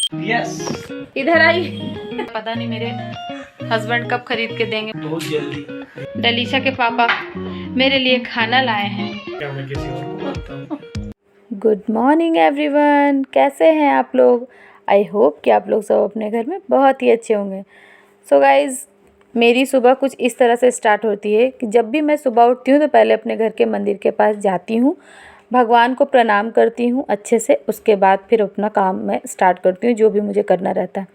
Yes. इधर आई। पता नहीं मेरे हस्बैंड कब खरीद के देंगे। बहुत जल्दी। डलीशा के पापा मेरे लिए खाना लाए हैं। क्या मैं किसी और को बोलता हूँ। गुड मॉर्निंग एवरीवन, कैसे हैं आप लोग। आई होप कि आप लोग सब अपने घर में बहुत ही अच्छे होंगे। सो गाइज़, मेरी सुबह कुछ इस तरह से स्टार्ट होती है कि जब भी मैं सुबह उठती हूँ तो पहले अपने घर के मंदिर के पास जाती हूँ, भगवान को प्रणाम करती हूँ अच्छे से। उसके बाद फिर अपना काम मैं स्टार्ट करती हूँ, जो भी मुझे करना रहता है।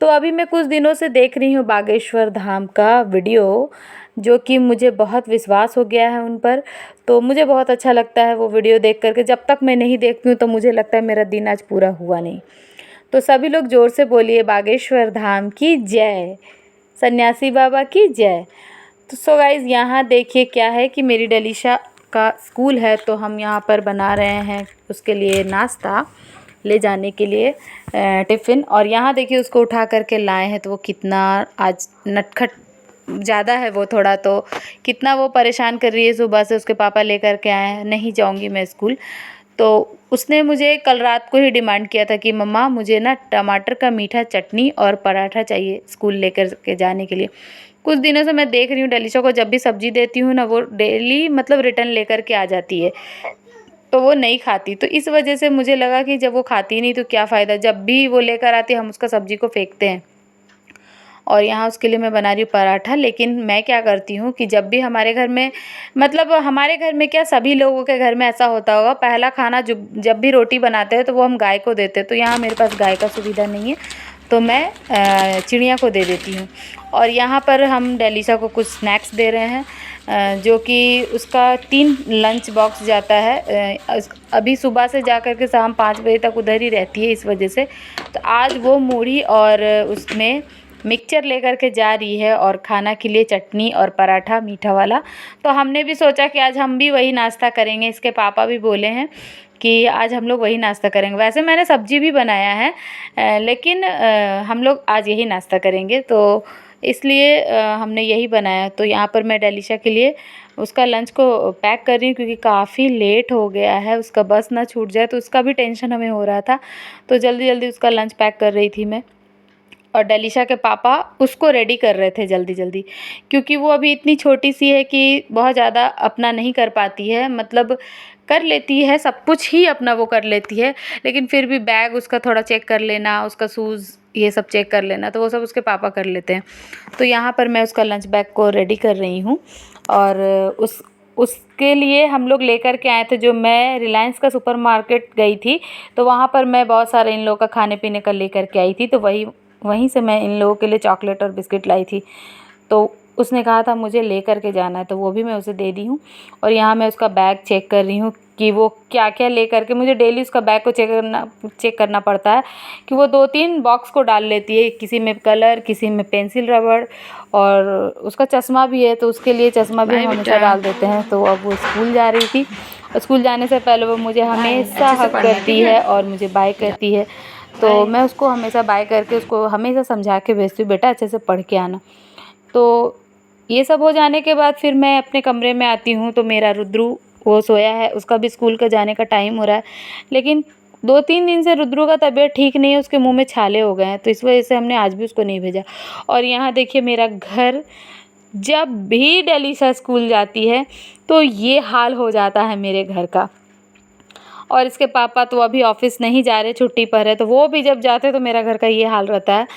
तो अभी मैं कुछ दिनों से देख रही हूँ बागेश्वर धाम का वीडियो, जो कि मुझे बहुत विश्वास हो गया है उन पर। तो मुझे बहुत अच्छा लगता है वो वीडियो देख करके। जब तक मैं नहीं देखती हूँ तो मुझे लगता है मेरा दिन आज पूरा हुआ नहीं। तो सभी लोग ज़ोर से बोलिए बागेश्वर धाम की जय, सन्यासी बाबा की जय। तो सो गाइज़, यहाँ देखिए क्या है कि मेरी डलीशा का स्कूल है, तो हम यहाँ पर बना रहे हैं उसके लिए नाश्ता ले जाने के लिए टिफ़िन। और यहाँ देखिए उसको उठा करके लाए हैं, तो वो कितना आज नटखट ज़्यादा है वो थोड़ा, तो कितना वो परेशान कर रही है। सुबह से उसके पापा लेकर के आए हैं, नहीं जाऊँगी मैं स्कूल। तो उसने मुझे कल रात को ही डिमांड किया था कि मम्मा मुझे ना टमाटर का मीठा चटनी और पराठा चाहिए स्कूल लेकर के जाने के लिए। कुछ दिनों से मैं देख रही हूँ डलीशा को, जब भी सब्ज़ी देती हूँ ना वो डेली मतलब रिटर्न लेकर के आ जाती है, तो वो नहीं खाती। तो इस वजह से मुझे लगा कि जब वो खाती नहीं तो क्या फ़ायदा, जब भी वो लेकर आती है हम उसका सब्ज़ी को फेंकते हैं। और यहाँ उसके लिए मैं बना रही हूँ पराठा। लेकिन मैं क्या करती हूँ कि जब भी हमारे घर में, मतलब हमारे घर में क्या सभी लोगों के घर में ऐसा होता होगा, पहला खाना जब भी रोटी बनाते हैं तो वो हम गाय को देते हैं। तो यहाँ मेरे पास गाय का सुविधा नहीं है, तो मैं चिड़िया को दे देती हूँ। और यहाँ पर हम डलीशा को कुछ स्नैक्स दे रहे हैं, जो कि उसका 3 लंच बॉक्स जाता है। अभी सुबह से जा कर के शाम 5 बजे तक उधर ही रहती है, इस वजह से। तो आज वो मूढ़ी और उसमें मिक्सचर लेकर के जा रही है, और खाना के लिए चटनी और पराठा मीठा वाला। तो हमने भी सोचा कि आज हम भी वही नाश्ता करेंगे। इसके पापा भी बोले हैं कि आज हम लोग वही नाश्ता करेंगे। वैसे मैंने सब्जी भी बनाया है, लेकिन हम लोग आज यही नाश्ता करेंगे, तो इसलिए हमने यही बनाया। तो यहाँ पर मैं डलीशा के लिए उसका लंच को पैक कर रही हूँ, क्योंकि काफ़ी लेट हो गया है, उसका बस ना छूट जाए, तो उसका भी टेंशन हमें हो रहा था। तो जल्दी जल्दी उसका लंच पैक कर रही थी मैं। और डलीशा के पापा उसको रेडी कर रहे थे जल्दी जल्दी, क्योंकि वो अभी इतनी छोटी सी है कि बहुत ज़्यादा अपना नहीं कर पाती है, मतलब कर लेती है सब कुछ ही अपना वो कर लेती है, लेकिन फिर भी बैग उसका थोड़ा चेक कर लेना, उसका शूज़ ये सब चेक कर लेना, तो वो सब उसके पापा कर लेते हैं। तो यहाँ पर मैं उसका लंच बैग को रेडी कर रही हूँ। और उसके लिए हम लोग लेकर के आए थे, जो मैं रिलायंस का सुपरमार्केट गई थी, तो वहाँ पर मैं बहुत सारे इन लोगों का खाने पीने का लेकर के आई थी। तो वहीं से मैं इन लोगों के लिए चॉकलेट और बिस्किट लाई थी। तो उसने कहा था मुझे ले कर के जाना है, तो वो भी मैं उसे दे दी हूँ। और यहाँ मैं उसका बैग चेक कर रही हूँ कि वो क्या क्या ले करके, मुझे डेली उसका बैग को चेक करना पड़ता है कि वो 2-3 बॉक्स को डाल लेती है, किसी में कलर, किसी में पेंसिल रबड़, और उसका चश्मा भी है, तो उसके लिए चश्मा भी हम हमेशा डाल देते हैं। तो अब वो स्कूल जा रही थी, और स्कूल जाने से पहले वो मुझे हमेशा हग करती है और मुझे बाय कहती है। तो मैं उसको हमेशा बाय करके उसको हमेशा समझा के भेजती हूँ, बेटा अच्छे से पढ़ के आना। तो ये सब हो जाने के बाद फिर मैं अपने कमरे में आती हूँ, तो मेरा रुद्रू वो सोया है, उसका भी स्कूल का जाने का टाइम हो रहा है। लेकिन 2-3 दिन से रुद्रू का तबीयत ठीक नहीं है, उसके मुंह में छाले हो गए हैं, तो इस वजह से हमने आज भी उसको नहीं भेजा। और यहाँ देखिए मेरा घर, जब भी डलीशा स्कूल जाती है तो ये हाल हो जाता है मेरे घर का। और इसके पापा तो अभी ऑफिस नहीं जा रहे, छुट्टी पर है, तो वो भी जब जाते हैं तो मेरा घर का ये हाल रहता है।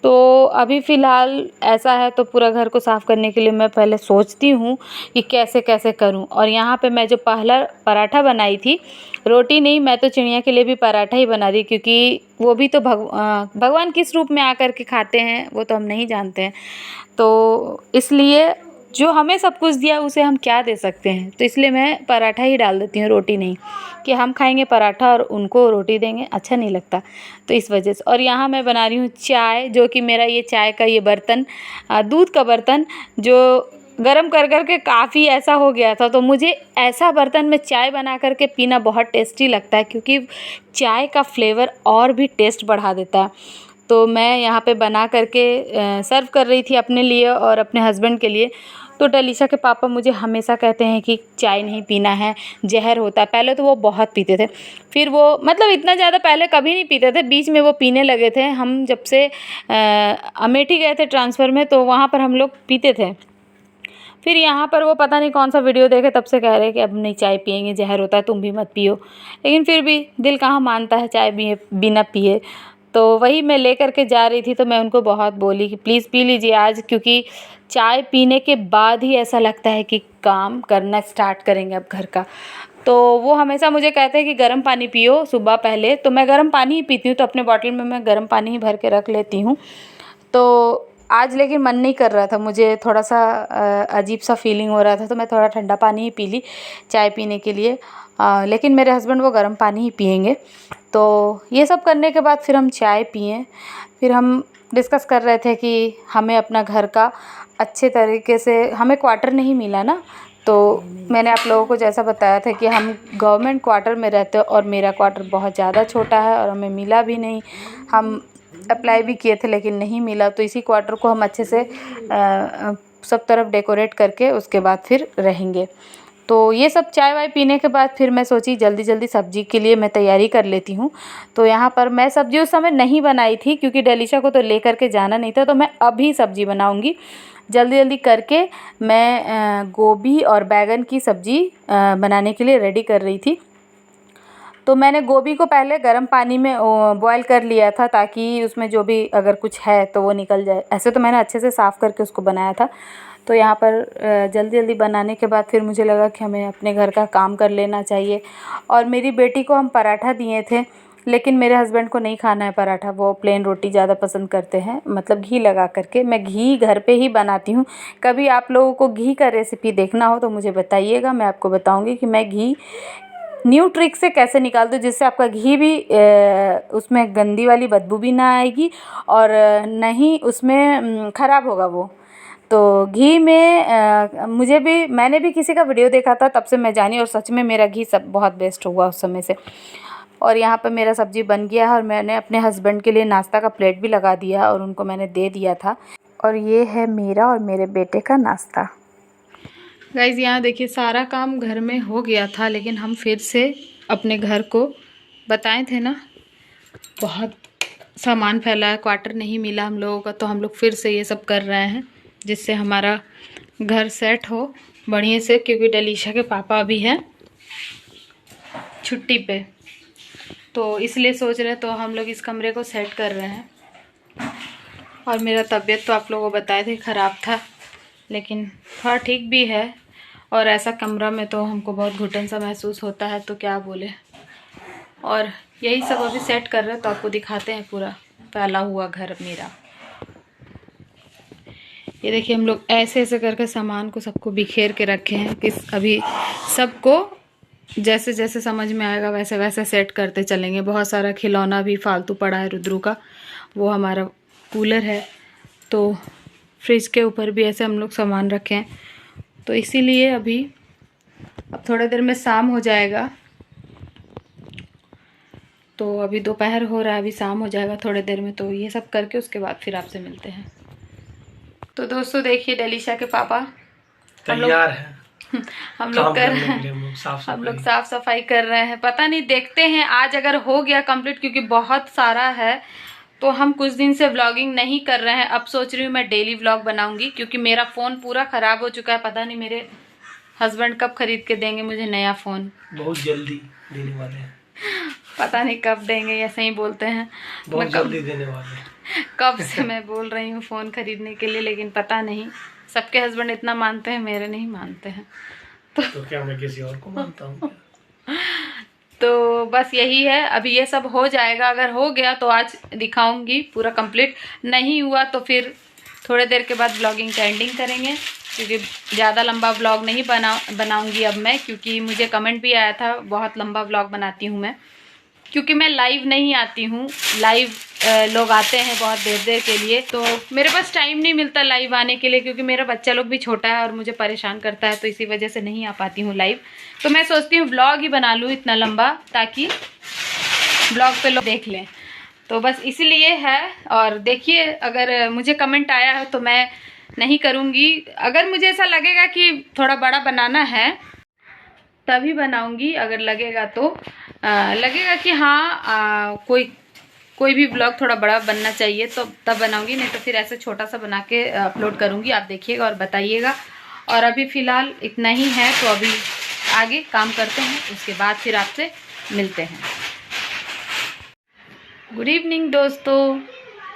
तो अभी फ़िलहाल ऐसा है, तो पूरा घर को साफ़ करने के लिए मैं पहले सोचती हूँ कि कैसे कैसे करूँ। और यहाँ पे मैं जो पहला पराठा बनाई थी, रोटी नहीं, मैं तो चिड़िया के लिए भी पराठा ही बना रही, क्योंकि वो भी तो भगवान किस रूप में आकर के खाते हैं वो तो हम नहीं जानते हैं। तो इसलिए जो हमें सब कुछ दिया उसे हम क्या दे सकते हैं, तो इसलिए मैं पराठा ही डाल देती हूँ, रोटी नहीं, कि हम खाएंगे पराठा और उनको रोटी देंगे, अच्छा नहीं लगता, तो इस वजह से। और यहाँ मैं बना रही हूँ चाय, जो कि मेरा ये चाय का ये बर्तन, दूध का बर्तन, जो गरम कर कर के काफ़ी ऐसा हो गया था। तो मुझे ऐसा बर्तन में चाय बना कर के पीना बहुत टेस्टी लगता है, क्योंकि चाय का फ्लेवर और भी टेस्ट बढ़ा देता है। तो मैं यहाँ पे बना करके सर्व कर रही थी अपने लिए और अपने हस्बैंड के लिए। तो डलीशा के पापा मुझे हमेशा कहते हैं कि चाय नहीं पीना है, जहर होता है। पहले तो वो बहुत पीते थे, फिर वो मतलब इतना ज़्यादा पहले कभी नहीं पीते थे, बीच में वो पीने लगे थे। हम जब से अमेठी गए थे ट्रांसफ़र में, तो वहाँ पर हम लोग पीते थे। फिर यहाँ पर वो पता नहीं कौन सा वीडियो देखे, तब से कह रहे कि अब नहीं चाय पियेंगे, जहर होता है, तुम भी मत पियो। लेकिन फिर भी दिल कहाँ मानता है चाय बिना पिए। तो वही मैं लेकर के जा रही थी, तो मैं उनको बहुत बोली कि प्लीज़ पी लीजिए आज, क्योंकि चाय पीने के बाद ही ऐसा लगता है कि काम करना स्टार्ट करेंगे अब घर का। तो वो हमेशा मुझे कहते हैं कि गर्म पानी पियो सुबह पहले, तो मैं गर्म पानी ही पीती हूँ, तो अपने बॉटल में मैं गर्म पानी ही भर के रख लेती हूँ। तो आज लेकिन मन नहीं कर रहा था, मुझे थोड़ा सा अजीब सा फीलिंग हो रहा था, तो मैं थोड़ा ठंडा पानी ही पी ली चाय पीने के लिए। लेकिन मेरे हस्बैंड वो गर्म पानी ही पियेंगे। तो ये सब करने के बाद फिर हम चाय पिए। फिर हम डिस्कस कर रहे थे कि हमें अपना घर का अच्छे तरीके से, हमें क्वार्टर नहीं मिला ना, तो मैंने आप लोगों को जैसा बताया था कि हम गवर्नमेंट क्वार्टर में रहते हैं और मेरा क्वार्टर बहुत ज़्यादा छोटा है और हमें मिला भी नहीं। हम अप्लाई भी किए थे लेकिन नहीं मिला, तो इसी क्वार्टर को हम अच्छे से सब तरफ डेकोरेट करके उसके बाद फिर रहेंगे। तो ये सब चाय वाय पीने के बाद फिर मैं सोची जल्दी जल्दी सब्ज़ी के लिए मैं तैयारी कर लेती हूँ। तो यहाँ पर मैं सब्ज़ी उस समय नहीं बनाई थी, क्योंकि डलीशा को तो लेकर के जाना नहीं था, तो मैं अभी सब्ज़ी बनाऊँगी। जल्दी जल्दी करके मैं गोभी और बैंगन की सब्ज़ी बनाने के लिए रेडी कर रही थी। तो मैंने गोभी को पहले गर्म पानी में बॉयल कर लिया था, ताकि उसमें जो भी अगर कुछ है तो वो निकल जाए। ऐसे तो मैंने अच्छे से साफ़ करके उसको बनाया था। तो यहाँ पर जल्दी जल्दी बनाने के बाद फिर मुझे लगा कि हमें अपने घर का काम कर लेना चाहिए। और मेरी बेटी को हम पराठा दिए थे, लेकिन मेरे हस्बैंड को नहीं खाना है पराठा, वो प्लेन रोटी ज़्यादा पसंद करते हैं, मतलब घी लगा करके। मैं घी घर पे ही बनाती हूँ। कभी आप लोगों को घी का रेसिपी देखना हो तो मुझे बताइएगा, मैं आपको बताऊँगी कि मैं घी न्यू ट्रिक से कैसे निकाल दूँ, जिससे आपका घी भी उसमें गंदी वाली बदबू भी ना आएगी और नहीं उसमें ख़राब होगा वो। तो घी में मैंने भी किसी का वीडियो देखा था, तब से मैं जानी, और सच में मेरा घी सब बहुत बेस्ट हुआ उस समय से। और यहाँ पर मेरा सब्ज़ी बन गया है और मैंने अपने हस्बैंड के लिए नाश्ता का प्लेट भी लगा दिया और उनको मैंने दे दिया था। और ये है मेरा और मेरे बेटे का नाश्ता। गाइज़ यहाँ देखिए सारा काम घर में हो गया था, लेकिन हम फिर से अपने घर को बताए थे ना, बहुत सामान फैला है, क्वार्टर नहीं मिला हम लोगों का, तो हम लोग फिर से ये सब कर रहे हैं जिससे हमारा घर सेट हो बढ़िया से। क्योंकि डलीशा के पापा अभी हैं छुट्टी पे, तो इसलिए सोच रहे, तो हम लोग इस कमरे को सेट कर रहे हैं। और मेरा तबीयत तो आप लोगों को बताए थे ख़राब था, लेकिन थोड़ा ठीक भी है। और ऐसा कमरा में तो हमको बहुत घुटन सा महसूस होता है, तो क्या बोले। और यही सब अभी सेट कर रहे हैं, तो आपको दिखाते हैं पूरा फैला हुआ घर मेरा। ये देखिए हम लोग ऐसे ऐसे करके सामान को सबको बिखेर के रखे हैं कि अभी सबको जैसे जैसे समझ में आएगा वैसे वैसे सेट करते चलेंगे। बहुत सारा खिलौना भी फालतू पड़ा है रुद्रू का, वो हमारा कूलर है, तो फ्रिज के ऊपर भी ऐसे हम लोग सामान रखे हैं। तो इसीलिए अभी अब थोड़ी देर में शाम हो जाएगा, तो अभी दोपहर हो रहा है, अभी शाम हो जाएगा थोड़ी देर में। तो ये सब करके उसके बाद फिर आपसे मिलते हैं। तो दोस्तों देखिए डलीशा के पापा तैयार हैं, हम लोग साफ सफाई कर रहे हैं। पता नहीं, देखते हैं आज अगर हो गया कंप्लीट, क्योंकि बहुत सारा है। तो हम कुछ दिन से व्लॉगिंग नहीं कर रहे हैं। अब सोच रही हूँ मैं डेली व्लॉग बनाऊंगी, क्योंकि मेरा फ़ोन पूरा ख़राब हो चुका है। पता नहीं मेरे हस्बैंड कब खरीद के देंगे मुझे नया फ़ोन। बहुत जल्दी देने वाले हैं, पता नहीं कब देंगे, ऐसे ही बोलते हैं बहुत जल्दी देने वाले हैं। कब से मैं बोल रही हूँ फ़ोन खरीदने के लिए, लेकिन पता नहीं, सबके हस्बैंड इतना मानते हैं, मेरे नहीं मानते हैं। तो क्या मैं किसी और को मानता हूँ? तो बस यही है, अभी ये सब हो जाएगा। अगर हो गया तो आज दिखाऊंगी पूरा कंप्लीट, नहीं हुआ तो फिर थोड़ी देर के बाद ब्लॉगिंग का एंडिंग करेंगे, क्योंकि ज़्यादा लंबा ब्लॉग नहीं बनाऊंगी अब मैं। क्योंकि मुझे कमेंट भी आया था बहुत लंबा ब्लॉग बनाती हूँ मैं, क्योंकि मैं लाइव नहीं आती हूँ। लाइव लोग आते हैं बहुत देर देर के लिए, तो मेरे पास टाइम नहीं मिलता लाइव आने के लिए, क्योंकि मेरा बच्चा लोग भी छोटा है और मुझे परेशान करता है, तो इसी वजह से नहीं आ पाती हूँ लाइव। तो मैं सोचती हूँ ब्लॉग ही बना लूँ इतना लंबा, ताकि ब्लॉग पे लोग देख लें। तो बस इसीलिए है। और देखिए अगर मुझे कमेंट आया है तो मैं नहीं करूँगी। अगर मुझे ऐसा लगेगा कि थोड़ा बड़ा बनाना है तभी बनाऊँगी। अगर लगेगा तो लगेगा कि हाँ कोई भी ब्लॉग थोड़ा बड़ा बनना चाहिए तो तब बनाऊँगी, नहीं तो फिर ऐसे छोटा सा बना के अपलोड करूँगी। आप देखिएगा और बताइएगा। और अभी फ़िलहाल इतना ही है, तो अभी आगे काम करते हैं, उसके बाद फिर आपसे मिलते हैं। गुड इवनिंग दोस्तों।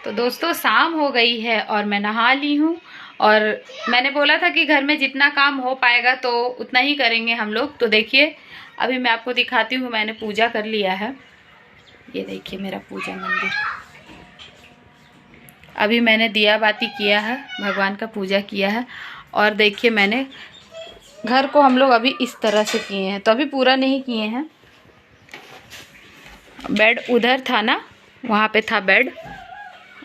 तो दोस्तों शाम हो गई है और मैं नहा ली हूँ। और मैंने बोला था कि घर में जितना काम हो पाएगा तो उतना ही करेंगे हम लोग। तो देखिए अभी मैं आपको दिखाती हूँ, मैंने पूजा कर लिया है। ये देखिए मेरा पूजा मंदिर। अभी मैंने दिया बाती किया है, भगवान का पूजा किया है। और देखिए मैंने घर को हम लोग अभी इस तरह से किए हैं, तो अभी पूरा नहीं किए हैं। बेड उधर था ना, वहाँ पे था बेड,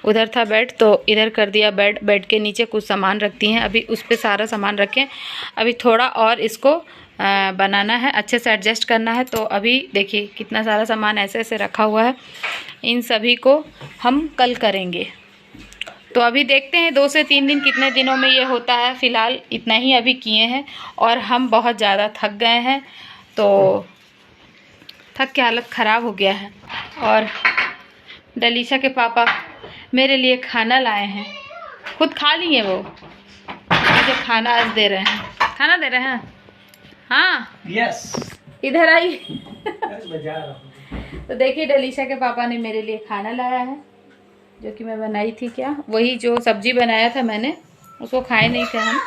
उधर था बेड, तो इधर कर दिया बेड। बेड के नीचे कुछ सामान रखती हैं, अभी उस पे सारा सामान रखें। अभी थोड़ा और इसको बनाना है, अच्छे से एडजस्ट करना है। तो अभी देखिए कितना सारा सामान ऐसे ऐसे रखा हुआ है, इन सभी को हम कल करेंगे। तो अभी देखते हैं 2 से 3 दिन कितने दिनों में ये होता है। फ़िलहाल इतना ही अभी किए हैं और हम बहुत ज़्यादा थक गए हैं, तो थक के हालत ख़राब हो गया है। और डलीशा के पापा मेरे लिए खाना लाए हैं, खुद खा लिए वो, मुझे खाना आज दे रहे हैं, खाना दे रहे हैं। हाँ यस, इधर आई। मैं जा रहा हूँ। तो देखिए डलीशा के पापा ने मेरे लिए खाना लाया है, जो कि मैं बनाई थी, क्या वही जो सब्जी बनाया था मैंने, उसको खाए नहीं थे हम।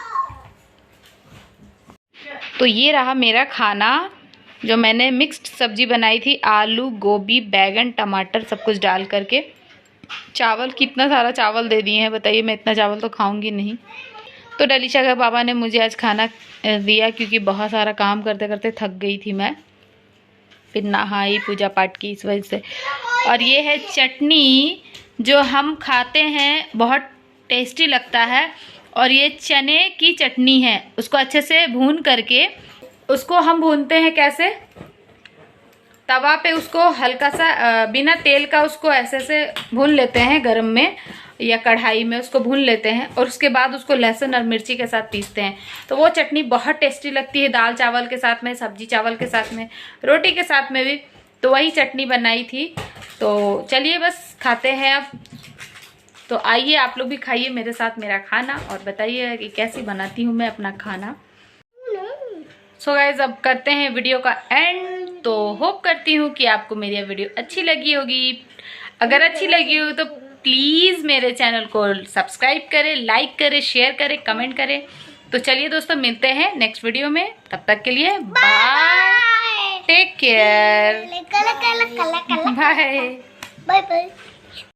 तो ये रहा मेरा खाना, जो मैंने मिक्स्ड सब्जी बनाई थी, आलू गोभी बैगन टमाटर सब कुछ डाल करके। चावल कितना सारा चावल दे दिए हैं, बताइए, मैं इतना चावल तो खाऊंगी नहीं। तो डलीशा के पापा ने मुझे आज खाना दिया, क्योंकि बहुत सारा काम करते करते थक गई थी मैं, फिर नहाई पूजा पाठ की, इस वजह से। और ये है चटनी जो हम खाते हैं, बहुत टेस्टी लगता है। और ये चने की चटनी है, उसको अच्छे से भून करके, उसको हम भूनते हैं कैसे, तवा पे उसको हल्का सा बिना तेल का उसको ऐसे से भून लेते हैं, गरम में या कढ़ाई में उसको भून लेते हैं। और उसके बाद उसको लहसुन और मिर्ची के साथ पीसते हैं, तो वो चटनी बहुत टेस्टी लगती है, दाल चावल के साथ में, सब्जी चावल के साथ में, रोटी के साथ में भी। तो वही चटनी बनाई थी। तो चलिए बस खाते हैं अब। तो आइए आप लोग भी खाइए मेरे साथ मेरा खाना और बताइए कि कैसी बनाती हूँ मैं अपना खाना। सो गाइज अब करते हैं वीडियो का एंड। तो होप करती हूँ कि आपको मेरी ये वीडियो अच्छी लगी होगी। अगर अच्छी लगी हो तो प्लीज़ मेरे चैनल को सब्सक्राइब करें, लाइक करें, शेयर करें, कमेंट करें। तो चलिए दोस्तों मिलते हैं नेक्स्ट वीडियो में, तब तक के लिए bye, take care, bye bye.